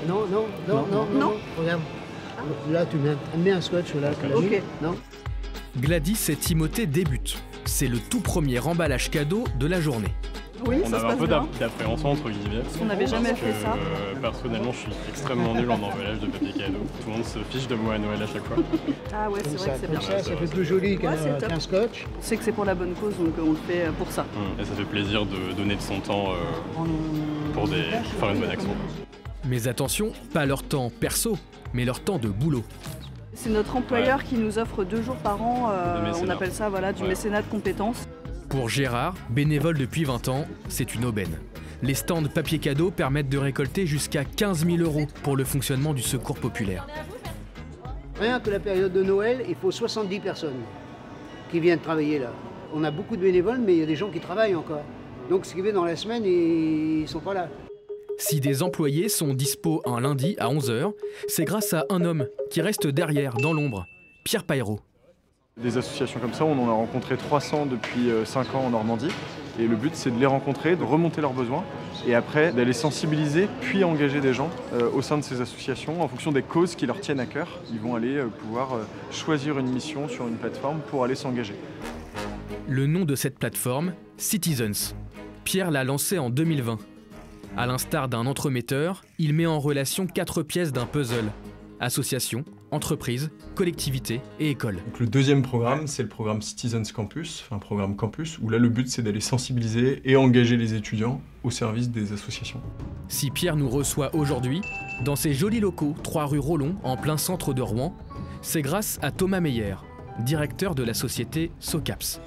Non, non, non, non, non, regarde. Là, tu mets un scotch là. Ok. Non. Gladys et Timothée débutent. C'est le tout premier emballage cadeau de la journée. Oui, On ça se avait un passe peu bien. d'appréhension entre guillemets. Parce qu'on n'avait jamais fait ça. Personnellement, je suis extrêmement nul en emballage de papier cadeau. Tout le monde se fiche de moi à Noël à chaque fois. Ah ouais, c'est vrai que c'est bien. Ça fait plus joli c'est top. qu'un scotch. C'est que c'est pour la bonne cause, donc on le fait pour ça. Et ça fait plaisir de donner de son temps pour faire une bonne action. Mais attention, pas leur temps perso, mais leur temps de boulot. C'est notre employeur qui nous offre 2 jours par an, on appelle ça du mécénat de compétences. Pour Gérard, bénévole depuis 20 ans, c'est une aubaine. Les stands papier cadeau permettent de récolter jusqu'à 15 000 € pour le fonctionnement du secours populaire. Rien que la période de Noël, il faut 70 personnes qui viennent travailler là. On a beaucoup de bénévoles, mais il y a des gens qui travaillent encore. Donc ce qui fait dans la semaine, ils ne sont pas là. Si des employés sont dispo un lundi à 11 h, c'est grâce à un homme qui reste derrière, dans l'ombre, Pierre Paillereau. Des associations comme ça, on en a rencontré 300 depuis 5 ans en Normandie. Et le but, c'est de les rencontrer, de remonter leurs besoins et après d'aller sensibiliser puis engager des gens au sein de ces associations en fonction des causes qui leur tiennent à cœur. Ils vont aller pouvoir choisir une mission sur une plateforme pour aller s'engager. Le nom de cette plateforme, Citizens. Pierre l'a lancée en 2020. À l'instar d'un entremetteur, il met en relation 4 pièces d'un puzzle. Association, entreprise, collectivité et école. Donc le deuxième programme, c'est le programme Citizens Campus, un programme campus, où là le but c'est d'aller sensibiliser et engager les étudiants au service des associations. Si Pierre nous reçoit aujourd'hui, dans ses jolis locaux, 3 rue Rollon, en plein centre de Rouen, c'est grâce à Thomas Meyer, directeur de la société Socaps.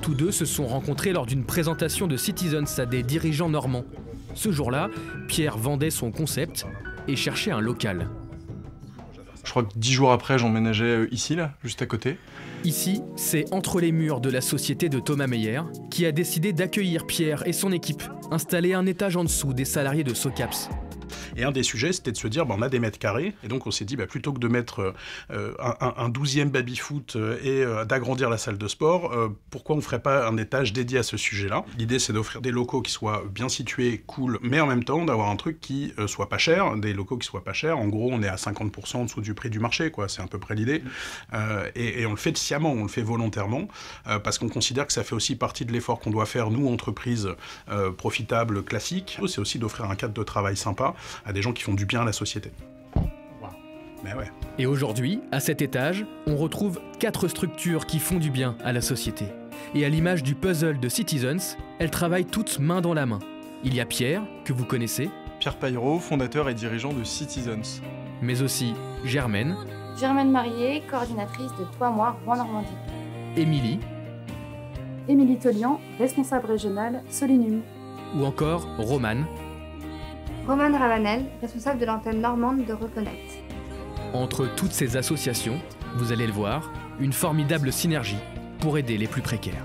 Tous deux se sont rencontrés lors d'une présentation de Citizens à des dirigeants normands. Ce jour-là, Pierre vendait son concept et cherchait un local. Je crois que 10 jours après, j'emménageais ici, là, juste à côté. Ici, c'est entre les murs de la société de Thomas Meyer qui a décidé d'accueillir Pierre et son équipe, installés un étage en dessous des salariés de Socaps. Et un des sujets, c'était de se dire, on a des mètres carrés, et donc on s'est dit, plutôt que de mettre un 12e baby-foot et d'agrandir la salle de sport, pourquoi on ne ferait pas un étage dédié à ce sujet-là? L'idée, c'est d'offrir des locaux qui soient bien situés, cool, mais en même temps d'avoir un truc qui soit pas cher, des locaux qui soient pas chers. En gros, on est à 50% en dessous du prix du marché, quoi. C'est à peu près l'idée. Et on le fait sciemment, on le fait volontairement, parce qu'on considère que ça fait aussi partie de l'effort qu'on doit faire, nous, entreprises profitables, classiques. C'est aussi d'offrir un cadre de travail sympa à des gens qui font du bien à la société. Wow. Mais ouais. Et aujourd'hui, à cet étage, on retrouve 4 structures qui font du bien à la société. Et à l'image du puzzle de Citizens, elles travaillent toutes main dans la main. Il y a Pierre, que vous connaissez. Pierre Paillereau, fondateur et dirigeant de Citizens. Mais aussi Germaine. Germaine Marié, coordinatrice de Toi Moi Rouen Normandie. Émilie. Émilie Tolian, responsable régionale Solinum. Ou encore Romane. Romane Ravanel, responsable de l'antenne normande de Reconnect. Entre toutes ces associations, vous allez le voir, une formidable synergie pour aider les plus précaires.